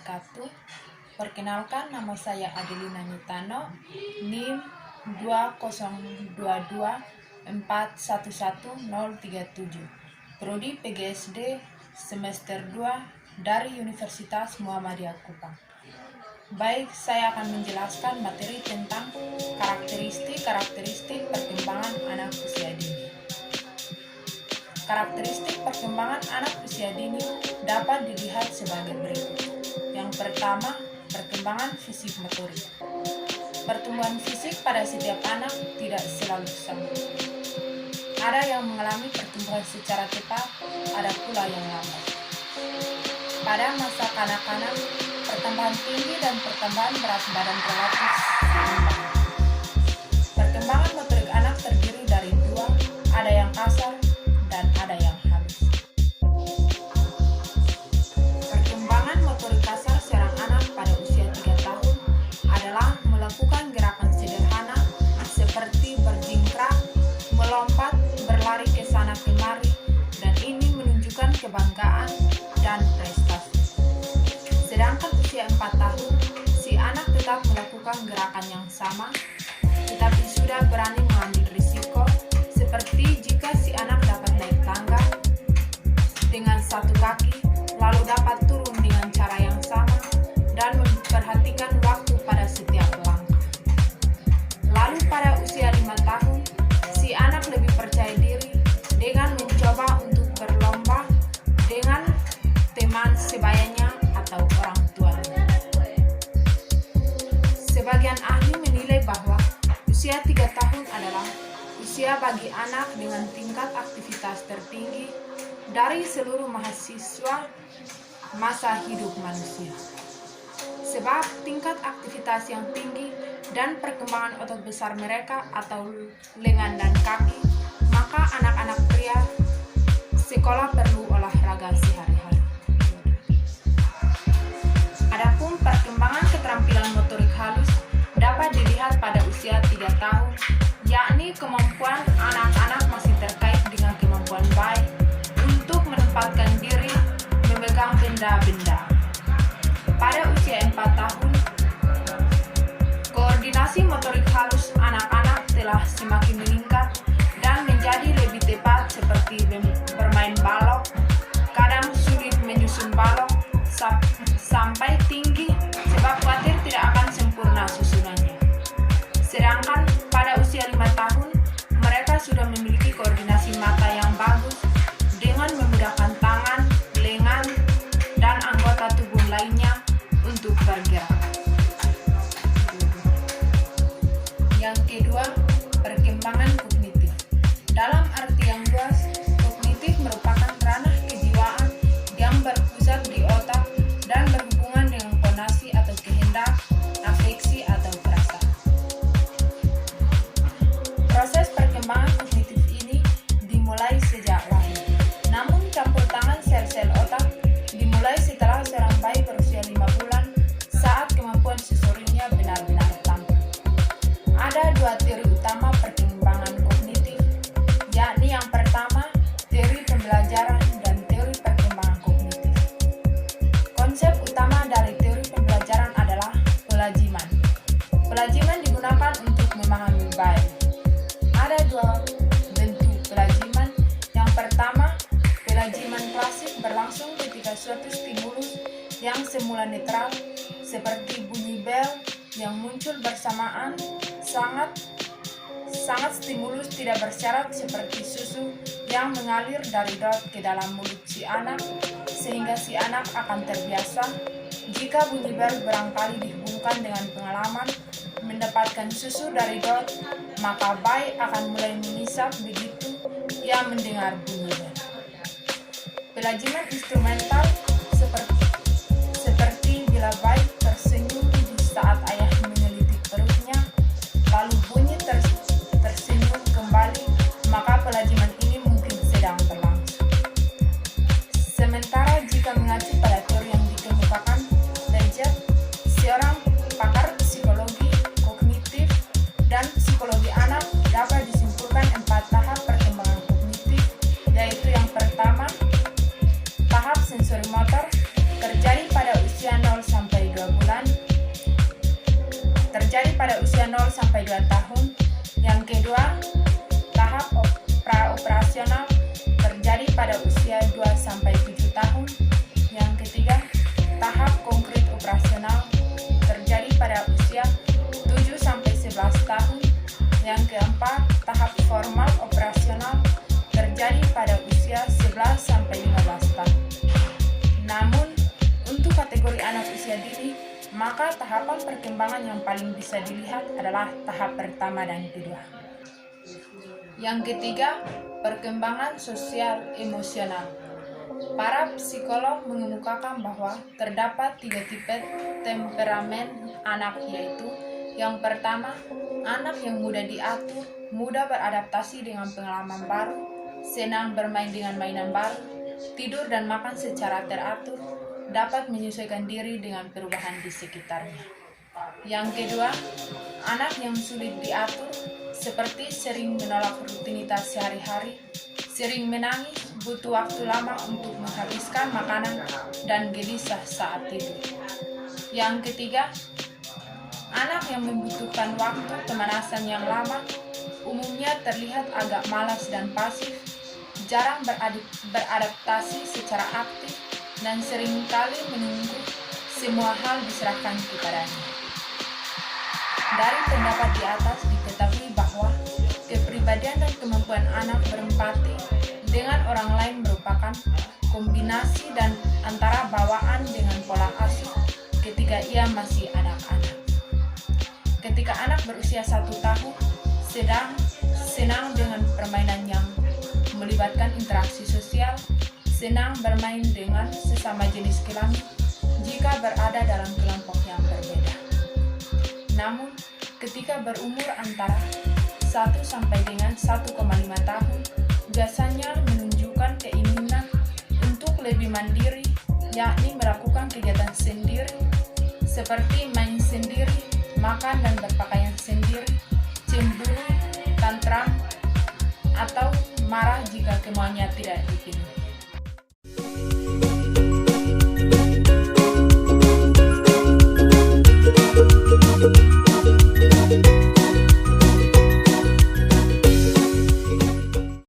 wabarakatuh. Perkenalkan, nama saya Adelina Nitano, NIM 202411037, Prodi PGSD semester 2 dari Universitas Muhammadiyah Kupang. Baik, saya akan menjelaskan materi tentang karakteristik perkembangan anak usia dini. Karakteristik perkembangan anak usia dini dapat dilihat sebagai berikut. Yang pertama, perkembangan fisik motorik. Pertumbuhan fisik pada setiap anak tidak selalu sama. Ada yang mengalami pertumbuhan secara cepat, ada pula yang lambat. Pada masa kanak-kanak, pertambahan tinggi dan pertambahan berat badan relatif seimbang. Perkembangan motorik anak terdiri dari dua, ada yang kasar dan ada yang halus. Perkembangan motorik kasar seorang anak pada usia 3 tahun adalah melakukan gerakan sederhana seperti berjingkrak, melompat, berlari ke sana kemari, dan ini menunjukkan kebanggaan dan prestasi. Sedangkan usia 4 tahun, si anak tetap melakukan gerakan yang sama, tetapi sudah berani mengambil risiko, seperti jika si anak dapat naik tangga dengan satu kaki, lalu dapat turun dengan cara yang sama, dan memperhatikan waktu pada setiap langkah. Lalu pada usia 5 tahun, si anak lebih percaya diri dengan mencoba untuk berlomba dengan teman sebayanya atau orang tuanya. Sebagian ahli menilai bahwa usia 3 tahun adalah usia bagi anak dengan tingkat aktivitas tertinggi dari seluruh mahasiswa masa hidup manusia. Sebab tingkat aktivitas yang tinggi dan perkembangan otot besar mereka atau lengan dan kaki, maka anak-anak pria sekolah perlu olahraga sehari-hari. Adapun perkembangan keterampilan motorik halus dapat dilihat pada usia 3 tahun, yakni kemampuan anak-anak masih terkait dengan kemampuan baik untuk menempatkan diri, memegang benda-benda. Pada usia 4 tahun, koordinasi motorik halus anak-anak telah semakin meningkat dan menjadi lebih tepat, seperti bermain balok, kadang sulit menyusun balok sampai tinggi sebab khawatir tidak akan sempurna susunannya. Sedangkan pada usia 5 tahun, mereka sudah memiliki koordinasi mata yang bagus dengan memudahkan tangan, lengan, dan anggota tubuh lainnya untuk bergerak. Yang kedua, perkembangan kognitif. Dalam arti yang luas, kognitif merupakan ranah kejiwaan yang berpusat di otak dan berhubungan dengan fondasi atau kehendak, afeksi atau perasaan. Proses perkembangan kognitif ini dimulai sejak lahir. Namun campur tangan sel-sel otak dimulai setelah seorang bayi berusia 5 bulan saat kemampuan sensorinya benar-benar tampil. Ada dua teori utama perkembangan kognitif, yakni yang pertama, teori pembelajaran dan teori perkembangan kognitif. Konsep utama dari teori pembelajaran adalah pelajiman. Pelajiman digunakan untuk memahami baik. Ada dua bentuk pelajiman. Yang pertama, pelajiman klasik berlangsung ketika suatu stimulus yang semula netral, seperti bunyi bel yang muncul bersamaan, sangat stimulus tidak bersyarat seperti susu yang mengalir dari dot ke dalam mulut si anak, sehingga si anak akan terbiasa. Jika bunyi bel barangkali dihubungkan dengan pengalaman mendapatkan susu dari dot, maka bayi akan mulai mengisap begitu ia mendengar bunyinya. Pelajiman instrumental seperti bila bayi tersenyum di saat ayah mengelitik perutnya, lalu bunyi tersenyum kembali, maka pelajiman ini mungkin sedang berlangsung. Sementara jika mengacu pada teori yang dikemukakan Leger, seorang pakar psikologi kognitif dan psikologi anak, dapat disimpulkan 4 tahap perkembangan kognitif, yaitu yang pertama, tahap sensori motor sampai 2 tahun. Yang kedua, tahap praoperasional terjadi pada usia 2 sampai 7 tahun. Yang ketiga, tahap konkret operasional terjadi pada usia 7 sampai 11 tahun. Yang keempat, tahap formal operasional terjadi pada usia 11 sampai 15 tahun. Namun, untuk kategori anak usia dini, maka tahapan perkembangan yang paling bisa dilihat adalah tahap pertama dan kedua. Yang ketiga, perkembangan sosial emosional. Para psikolog mengemukakan bahwa terdapat 3 tipe temperamen anak, yaitu yang pertama, anak yang mudah diatur, mudah beradaptasi dengan pengalaman baru, senang bermain dengan mainan baru, tidur dan makan secara teratur, dapat menyesuaikan diri dengan perubahan di sekitarnya. Yang kedua, anak yang sulit diatur, seperti sering menolak rutinitas sehari-hari, sering menangis, butuh waktu lama untuk menghabiskan makanan, dan gelisah saat tidur. Yang ketiga, anak yang membutuhkan waktu pemanasan yang lama, umumnya terlihat agak malas dan pasif, jarang beradaptasi secara aktif, dan seringkali menunggu semua hal diserahkan kepadanya. Dari pendapat di atas diketahui bahwa kepribadian dan kemampuan anak berempati dengan orang lain merupakan kombinasi dan antara bawaan dengan pola asuh ketika ia masih anak-anak. Ketika anak berusia 1 tahun, senang dengan permainan yang melibatkan interaksi sosial, senang bermain dengan sesama jenis kelamin jika berada dalam kelompok yang berbeda. Namun, ketika berumur antara 1 sampai dengan 1,5 tahun, biasanya menunjukkan keinginan untuk lebih mandiri, yakni melakukan kegiatan sendiri, seperti main sendiri, makan dan berpakaian sendiri, cemburu, tantrum, atau marah jika kemauannya tidak dipenuhi.